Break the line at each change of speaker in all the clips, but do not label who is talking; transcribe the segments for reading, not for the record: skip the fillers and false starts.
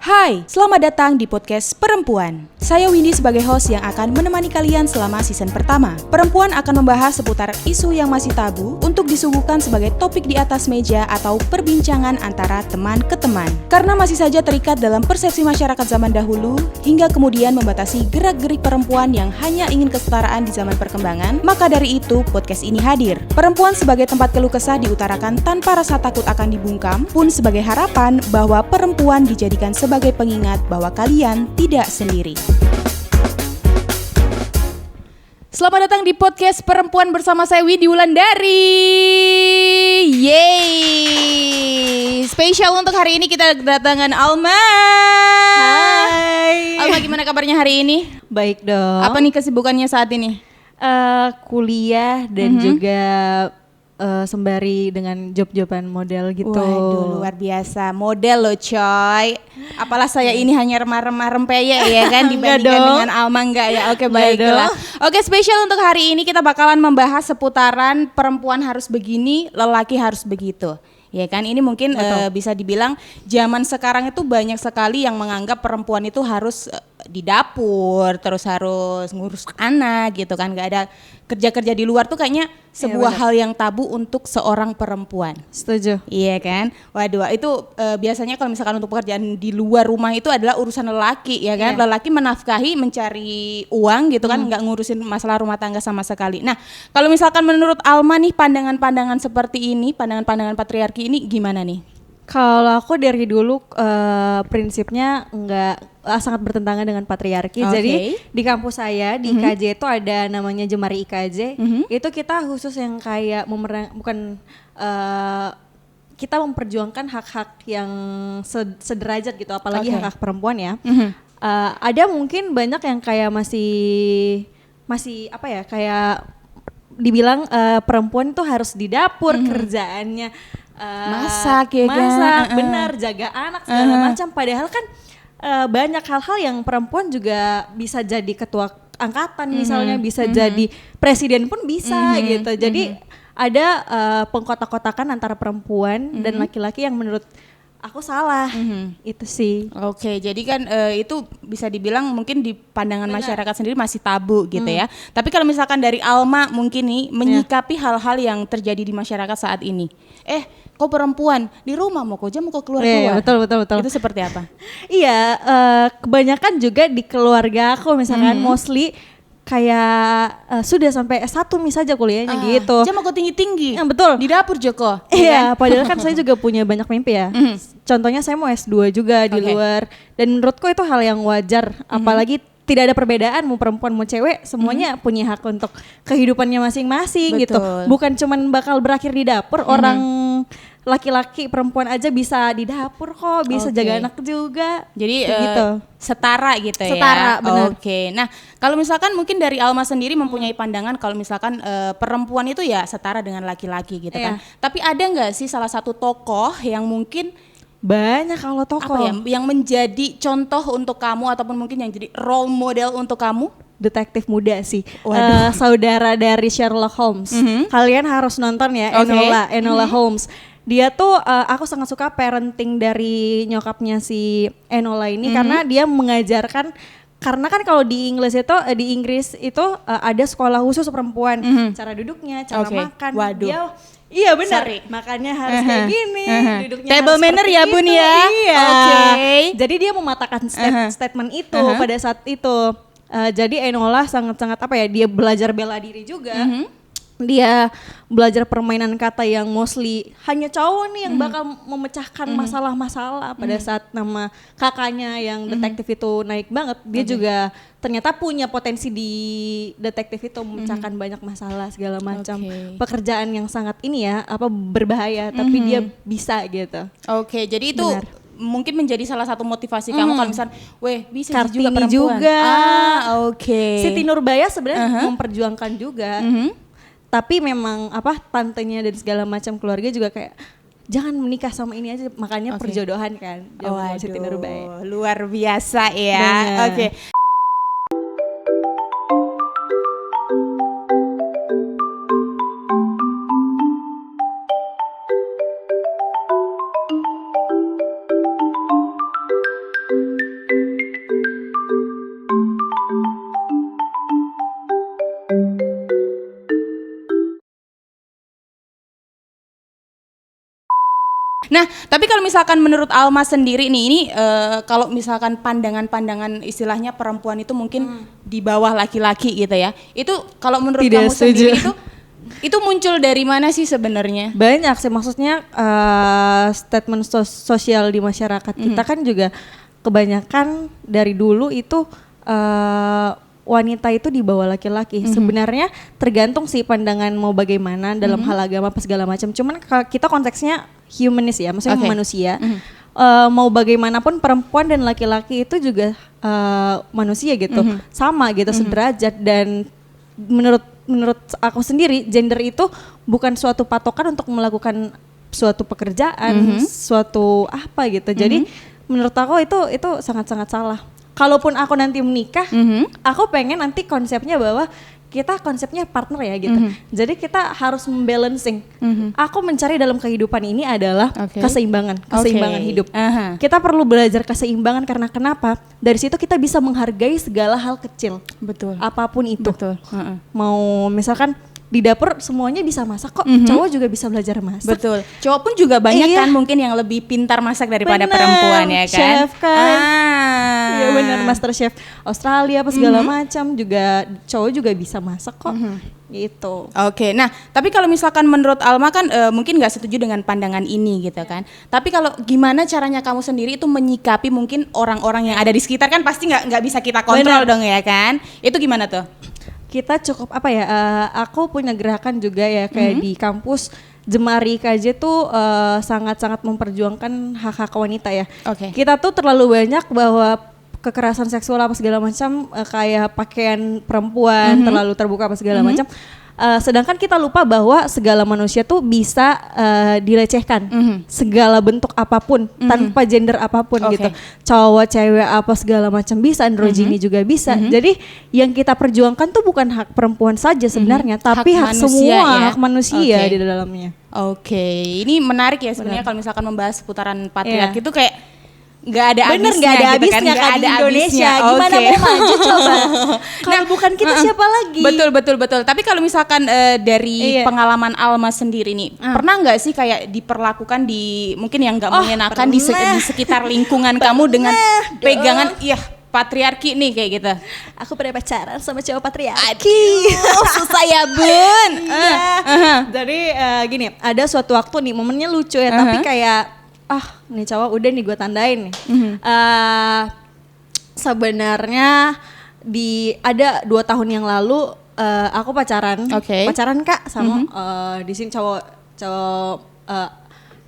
Hai, selamat datang di podcast Perempuan. Saya Windy sebagai host yang akan menemani kalian selama season pertama. Perempuan akan membahas seputar isu yang masih tabu untuk disuguhkan sebagai topik di atas meja atau perbincangan antara teman ke teman. Karena masih saja terikat dalam persepsi masyarakat zaman dahulu, hingga kemudian membatasi gerak-gerik perempuan yang hanya ingin kesetaraan di zaman perkembangan, maka dari itu podcast ini hadir. Perempuan sebagai tempat keluh kesah diutarakan tanpa rasa takut akan dibungkam, pun sebagai harapan bahwa perempuan dijadikan sebagai pengingat bahwa kalian tidak sendiri. Selamat datang di podcast Perempuan bersama saya Windy Wulandari. Yeay! Spesial untuk hari ini kita kedatangan Alma.
Hai.
Alma, gimana kabarnya hari ini?
Baik dong.
Apa nih kesibukannya saat ini?
Kuliah dan juga sembari dengan job-joban model gitu.
Waduh, luar biasa. Model loh coy. Apalah saya ini hanya remah-remah rempeyek ya kan dibandingkan dengan Alma enggak ya. Oke, baiklah. Oke, spesial untuk hari ini kita bakalan membahas seputaran perempuan harus begini, lelaki harus begitu. Ya kan, ini mungkin bisa dibilang zaman sekarang itu banyak sekali yang menganggap perempuan itu harus di dapur, terus harus ngurus anak gitu kan, gak ada kerja-kerja di luar tuh kayaknya sebuah hal yang tabu untuk seorang perempuan.
Setuju.
Iya kan, waduh itu biasanya kalau misalkan untuk pekerjaan di luar rumah itu adalah urusan lelaki ya kan, lelaki menafkahi, mencari uang gitu kan, nggak ngurusin masalah rumah tangga sama sekali. Nah kalau misalkan menurut Alma nih pandangan-pandangan seperti ini, pandangan-pandangan patriarki ini gimana nih?
Kalau aku dari dulu prinsipnya sangat bertentangan dengan patriarki.
Okay.
Jadi di kampus saya di IKJ itu ada namanya Jemari IKJ. Itu kita khusus yang kayak kita memperjuangkan hak-hak yang sederajat gitu, apalagi hak-hak perempuan ya. Ada mungkin banyak yang kayak masih apa ya, kayak dibilang perempuan itu harus di dapur kerjaannya.
Masak ya
masak, benar, jaga anak segala macam. Padahal kan banyak hal-hal yang perempuan juga bisa jadi ketua angkatan misalnya, bisa jadi presiden pun bisa gitu. Jadi ada pengkotak-kotakan antara perempuan dan laki-laki yang menurut aku salah. Itu sih.
Oke, jadi kan itu bisa dibilang mungkin di pandangan masyarakat sendiri masih tabu gitu ya. Tapi kalau misalkan dari Alma mungkin nih menyikapi hal-hal yang terjadi di masyarakat saat ini. Kok perempuan di rumah mau kerja mau keluar.
Betul.
Itu seperti apa?
Iya, kebanyakan juga di keluarga aku misalkan mostly kayak sudah sampai S1 misalnya kuliahnya gitu.
Jangan mau tinggi-tinggi.
Betul.
Di dapur Joko.
Iya, padahal kan saya juga punya banyak mimpi ya. Contohnya saya mau S2 juga di luar. Dan menurutku itu hal yang wajar, apalagi tidak ada perbedaan mau perempuan mau cewek, semuanya punya hak untuk kehidupannya masing-masing. Betul. Gitu. Bukan cuman bakal berakhir di dapur, orang laki-laki perempuan aja bisa di dapur kok, bisa jaga anak juga.
Jadi
gitu.
Setara gitu ya.
Setara, benar.
Oke. Nah, kalau misalkan mungkin dari Alma sendiri mempunyai pandangan kalau misalkan perempuan itu ya setara dengan laki-laki gitu kan. Tapi ada nggak sih salah satu tokoh yang mungkin
banyak kalau tokoh
yang menjadi contoh untuk kamu ataupun mungkin yang jadi role model untuk kamu?
Detektif muda sih, saudara dari Sherlock Holmes. Kalian harus nonton ya, Enola Holmes. Dia tuh aku sangat suka parenting dari nyokapnya si Enola ini karena dia mengajarkan. Karena kan kalau di Inggris itu ada sekolah khusus perempuan, cara duduknya, cara makan.
Waduh.
Iya benar, makannya harus kayak gini, duduknya
table
harus
manner ya Bun
itu.
ya.
Iya.
Okay.
Jadi dia mematahkan statement itu pada saat itu. Jadi Enola sangat-sangat apa ya? Dia belajar bela diri juga. Dia belajar permainan kata yang mostly hanya cowok nih yang bakal memecahkan masalah-masalah. Pada saat nama kakaknya yang detektif itu naik banget, dia juga ternyata punya potensi di detektif itu memecahkan banyak masalah segala macam. Pekerjaan yang sangat berbahaya, tapi dia bisa gitu.
Oke, jadi itu mungkin menjadi salah satu motivasi kamu kalau misalnya, bisa
Kartini
juga perempuan.
Siti Nurbaya sebenarnya memperjuangkan juga. Tapi memang tantenya dan segala macam keluarga juga kayak jangan menikah sama ini aja, makanya perjodohan kan. Siti Nurbaya.
Luar biasa ya. Oke. misalkan menurut Alma sendiri nih, ini kalau misalkan pandangan-pandangan istilahnya perempuan itu mungkin di bawah laki-laki gitu ya. Itu kalau menurut
Tidak
kamu
setuju.
sendiri itu muncul dari mana sih sebenarnya?
Banyak sih, maksudnya statement sosial di masyarakat kita kan juga kebanyakan dari dulu itu wanita itu di bawah laki-laki. Sebenarnya tergantung sih pandangan mau bagaimana dalam hal agama apa segala macam. Cuman kita konteksnya humanis ya, maksudnya manusia. Mau bagaimanapun perempuan dan laki-laki itu juga manusia gitu, sama gitu, sederajat. Dan menurut aku sendiri gender itu bukan suatu patokan untuk melakukan suatu pekerjaan, suatu apa gitu. Jadi menurut aku itu sangat-sangat salah. Kalaupun aku nanti menikah, aku pengen nanti konsepnya bahwa kita konsepnya partner ya gitu. Jadi kita harus membalancing. Aku mencari dalam kehidupan ini adalah keseimbangan hidup. Kita perlu belajar keseimbangan karena kenapa? Dari situ kita bisa menghargai segala hal kecil.
Betul.
Apapun itu.
Betul.
Mau misalkan di dapur semuanya bisa masak kok, cowok juga bisa belajar masak.
Betul. Cowok pun juga banyak kan mungkin yang lebih pintar masak daripada perempuan ya kan.
Chef kan. Iya benar, Master Chef Australia apa segala macam juga cowok juga bisa masak kok. Gitu.
Oke, nah tapi kalau misalkan menurut Alma kan mungkin nggak setuju dengan pandangan ini gitu kan. Tapi kalau gimana caranya kamu sendiri itu menyikapi mungkin orang-orang yang ada di sekitar kan pasti nggak bisa kita kontrol dong ya kan. Itu gimana tuh?
Kita cukup apa ya, aku punya gerakan juga ya kayak di kampus Jemari KJ tuh sangat-sangat memperjuangkan hak-hak wanita ya. Kita tuh terlalu banyak bahwa kekerasan seksual apa segala macam kayak pakaian perempuan terlalu terbuka apa segala macam. Sedangkan kita lupa bahwa segala manusia tuh bisa dilecehkan, segala bentuk apapun, tanpa gender apapun gitu. Cowok, cewek apa segala macam bisa, androgini juga bisa. Jadi yang kita perjuangkan tuh bukan hak perempuan saja sebenarnya, tapi hak
manusia,
semua,
ya?
hak manusia di dalamnya.
Ini menarik ya sebenarnya kalau misalkan membahas seputaran patriarki itu kayak nggak ada
Bener,
habisnya
nggak ada
gitu
habisnya
kan,
di Indonesia. Gimana mau maju coba? Kalau bukan kita siapa lagi?
Betul. Tapi kalau misalkan dari pengalaman Alma sendiri nih, pernah nggak sih kayak diperlakukan di mungkin yang nggak mengenakan di sekitar lingkungan kamu dengan pegangan patriarki nih kayak gitu?
Aku pernah pacaran sama cowok patriarki.
Susah ya bun.
Jadi gini, ada suatu waktu nih momennya lucu ya, tapi kayak nih cowok udah nih gue tandain nih. Sebenarnya ada 2 tahun yang lalu aku pacaran Kak sama di sini cowok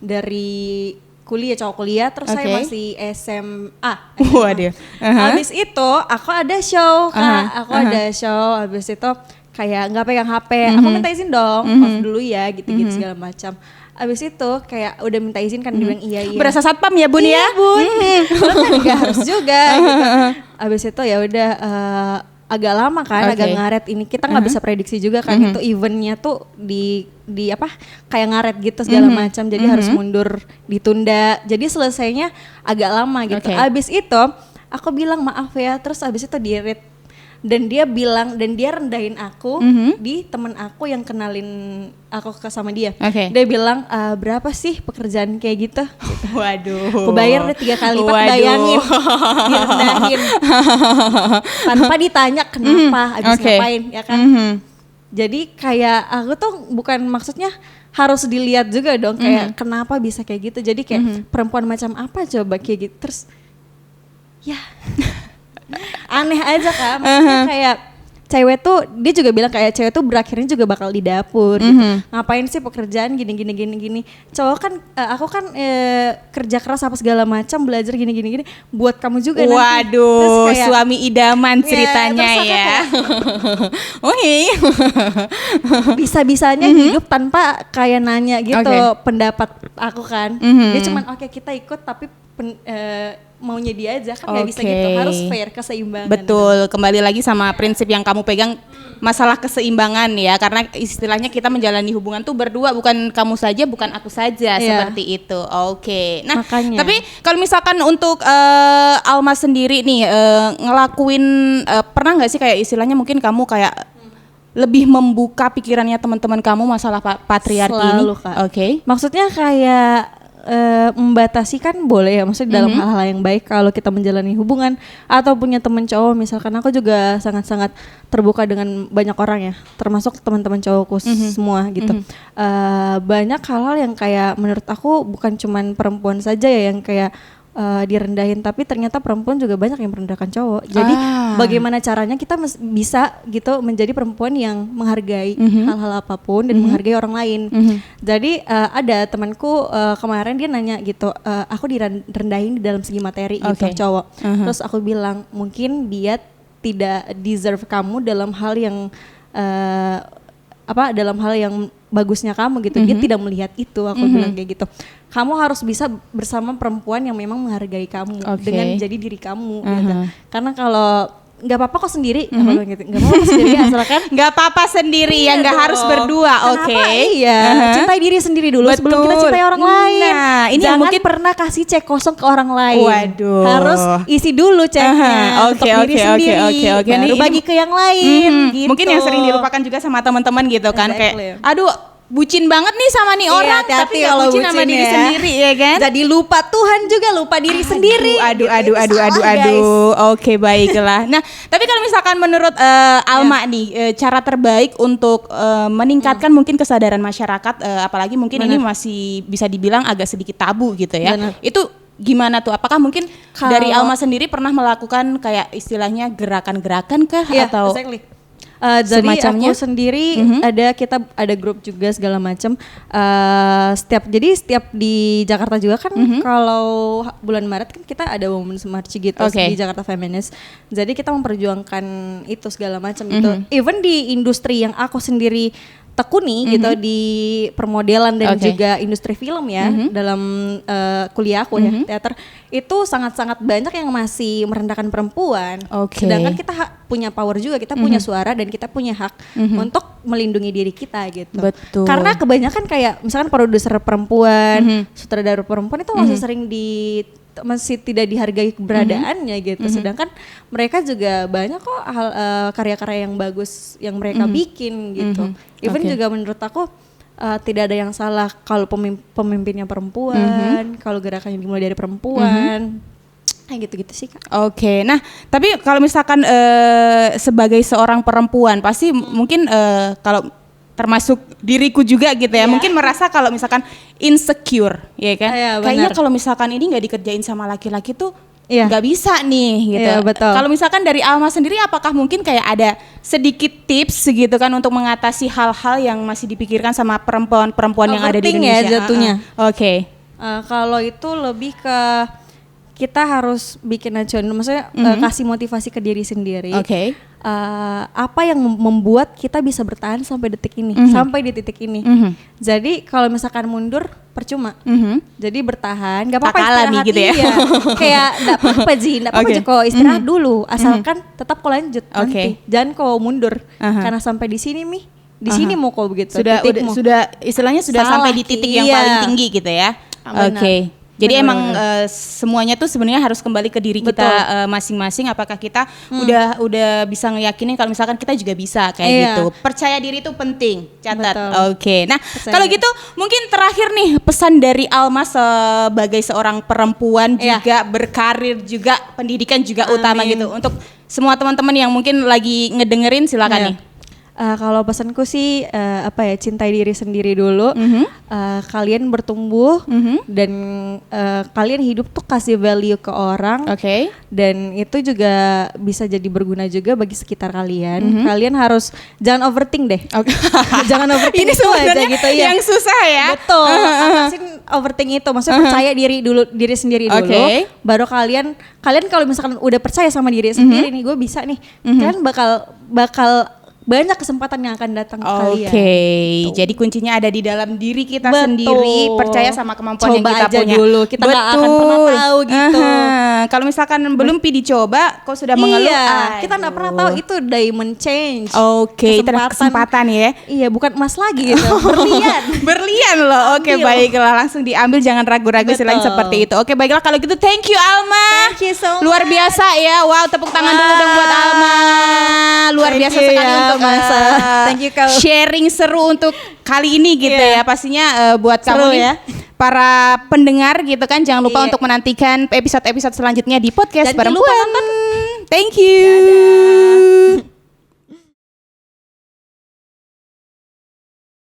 dari cowok kuliah terus saya masih SMA.
Waduh.
Habis itu aku ada show Kak, ada show habis itu kayak nggak pegang HP, aku minta izin dong off dulu ya gitu-gitu segala macam. Abis itu kayak udah minta izin kan dia bilang iya.
Berasa satpam ya bun ya?
Bun. Kan nggak harus juga gitu. Abis itu ya udah agak lama kan, agak ngaret ini kita nggak bisa prediksi juga kan itu eventnya tuh di apa kayak ngaret gitu segala macam jadi harus mundur ditunda jadi selesainya agak lama gitu. Abis itu aku bilang maaf ya terus abis itu di-read dan dia rendahin aku di temen aku yang kenalin aku sama dia. Dia bilang berapa sih pekerjaan kayak gitu?
Waduh.
Aku bayar udah 3 kali lipat, bayangin direndahin tanpa ditanya kenapa abis ngapain ya kan. Jadi kayak aku tuh bukan maksudnya harus dilihat juga dong kayak kenapa bisa kayak gitu. Jadi kayak perempuan macam apa coba kayak gitu terus ya aneh aja kan, maksudnya kayak cewek tuh dia juga bilang kayak cewek tuh berakhirnya juga bakal di dapur gitu. Ngapain sih pekerjaan gini. Cowok kan aku kan kerja keras apa segala macam belajar gini buat kamu juga nanti.
Waduh, kayak, suami idaman ceritanya ya.
Bisa-bisanya hidup tanpa kayak nanya gitu pendapat aku kan. Dia cuman oke kita ikut tapi maunya dia aja kan nggak bisa gitu, harus fair, keseimbangan.
Betul, kembali lagi sama prinsip yang kamu pegang masalah keseimbangan ya, karena istilahnya kita menjalani hubungan tuh berdua, bukan kamu saja, bukan aku saja, seperti itu. Nah makanya. Tapi kalau misalkan untuk Alma sendiri nih ngelakuin pernah nggak sih kayak istilahnya mungkin kamu kayak lebih membuka pikirannya teman-teman kamu masalah patriarki ini?
Selalu, Kak. Maksudnya kayak membatasi kan boleh ya, maksudnya dalam hal-hal yang baik kalau kita menjalani hubungan atau punya teman cowok. Misalkan aku juga sangat-sangat terbuka dengan banyak orang ya, termasuk teman-teman cowokku semua gitu. Banyak hal-hal yang kayak menurut aku bukan cuman perempuan saja ya yang kayak direndahin, tapi ternyata perempuan juga banyak yang merendahkan cowok. Jadi bagaimana caranya kita bisa gitu menjadi perempuan yang menghargai hal-hal apapun dan menghargai orang lain. Jadi ada temanku kemarin dia nanya gitu, aku direndahin di dalam segi materi gitu cowok. Terus aku bilang mungkin dia tidak deserve kamu dalam hal yang dalam hal yang bagusnya kamu gitu. Dia tidak melihat itu, aku bilang kayak gitu. Kamu harus bisa bersama perempuan yang memang menghargai kamu dengan jadi diri kamu gitu. Karena kalau nggak apa-apa kok sendiri, aku bilang gitu. Nggak apa-apa sendiri asalkan
nggak apa-apa sendiri ya, nggak harus berdua. Oke.
Iya, cintai diri sendiri dulu sebelum kita cintai orang lain.
Nah, ini
jangan
mungkin
pernah kasih cek kosong ke orang lain.
Waduh.
Harus isi dulu ceknya untuk diri sendiri. Baru bagi ke yang lain. Gitu.
Mungkin yang sering dilupakan juga sama teman-teman gitu kan, kayak aduh bucin banget nih sama nih orang, tapi gak bucin sama diri sendiri ya kan.
Jadi lupa Tuhan juga, lupa diri sendiri.
Aduh. Oke, baiklah. Nah, tapi kalau misalkan menurut Alma nih, cara terbaik untuk meningkatkan mungkin kesadaran masyarakat, apalagi mungkin ini masih bisa dibilang agak sedikit tabu gitu ya. Itu gimana tuh? Apakah mungkin dari Alma sendiri pernah melakukan kayak istilahnya gerakan-gerakan kah atau
jadi aku sendiri kita ada grup juga segala macam. Setiap di Jakarta juga kan kalau bulan Maret kan kita ada Women's March gitu di Jakarta Feminist. Jadi kita memperjuangkan itu segala macam gitu. Even di industri yang aku sendiri tekuni gitu di permodelan dan juga industri film ya dalam kuliahku ya teater, itu sangat-sangat banyak yang masih merendahkan perempuan. Sedangkan kita punya power juga, kita punya suara dan kita punya hak untuk melindungi diri kita gitu.
Betul.
Karena kebanyakan kayak misalkan produser perempuan, sutradara perempuan itu masih tidak dihargai keberadaannya gitu. Sedangkan mereka juga banyak kok hal karya-karya yang bagus yang mereka bikin gitu. Even juga menurut aku tidak ada yang salah kalau pemimpinnya perempuan, kalau gerakannya dimulai dari perempuan. Kayak gitu-gitu sih Kak.
Oke, nah tapi kalau misalkan sebagai seorang perempuan pasti mungkin kalau termasuk diriku juga gitu ya, mungkin merasa kalau misalkan insecure, ya kan? Kayaknya kalau misalkan ini nggak dikerjain sama laki-laki tuh nggak bisa nih gitu. Kalau misalkan dari Alma sendiri, apakah mungkin kayak ada sedikit tips gitu kan untuk mengatasi hal-hal yang masih dipikirkan sama perempuan-perempuan yang ada di Indonesia?
Ya jatuhnya.
Kalau
itu lebih ke kita harus bikin acuan, maksudnya kasih motivasi ke diri sendiri. Apa yang membuat kita bisa bertahan sampai detik ini, sampai di titik ini. Jadi kalau misalkan mundur percuma. Jadi bertahan, nggak apa-apa istirahat
gitu ya.
Kayak nggak apa-apa nggak apa-apa kok istirahat dulu, asalkan tetap kau lanjut nanti. Jangan kau mundur karena sampai di sini di sini mau kau begitu.
Sudah istilahnya sudah sampai di titik yang paling tinggi gitu ya. Jadi emang semuanya tuh sebenarnya harus kembali ke diri kita masing-masing. Apakah kita udah bisa ngeyakinin kalau misalkan kita juga bisa kayak gitu. Percaya diri itu penting. Catat. Nah, kalau gitu mungkin terakhir nih pesan dari Alma sebagai seorang perempuan juga berkarir juga pendidikan juga utama gitu untuk semua teman-teman yang mungkin lagi ngedengerin, silakan nih.
Kalau pesanku sih cintai diri sendiri dulu. Kalian bertumbuh dan kalian hidup tuh kasih value ke orang. Dan itu juga bisa jadi berguna juga bagi sekitar kalian. Kalian harus jangan overthink deh. Jangan overthink.
Ini
itu aja gitu ya.
Yang susah ya.
Betul. Atasin overthink itu, maksudnya percaya diri sendiri dulu. Baru kalian kalau misalkan udah percaya sama diri sendiri nih, gue bisa nih. Kalian bakal banyak kesempatan yang akan datang ke kalian.
Jadi kuncinya ada di dalam diri kita sendiri, percaya sama kemampuan yang kita punya.
Dulu, kita nggak akan pernah tahu gitu.
Kalau misalkan belum dicoba, kok sudah mengeluh.
Kita nggak pernah tahu itu diamond change.
Itu kesempatan ya.
Iya, bukan emas lagi gitu.
Berlian loh. Baiklah, langsung diambil, jangan ragu-ragu selain seperti itu. Baiklah kalau gitu, thank you Alma.
Thank you so much.
Luar biasa ya. Wow, tepuk tangan dulu dong buat Alma. Luar biasa sekali untuk
thank you kau.
Sharing seru untuk kali ini gitu ya. Pastinya buat
seru
kamu
ya.
para pendengar gitu kan, jangan lupa untuk menantikan episode-episode selanjutnya di podcast
Dan jangan lupa
Perempuan.
nonton.
Thank you.
Dadah.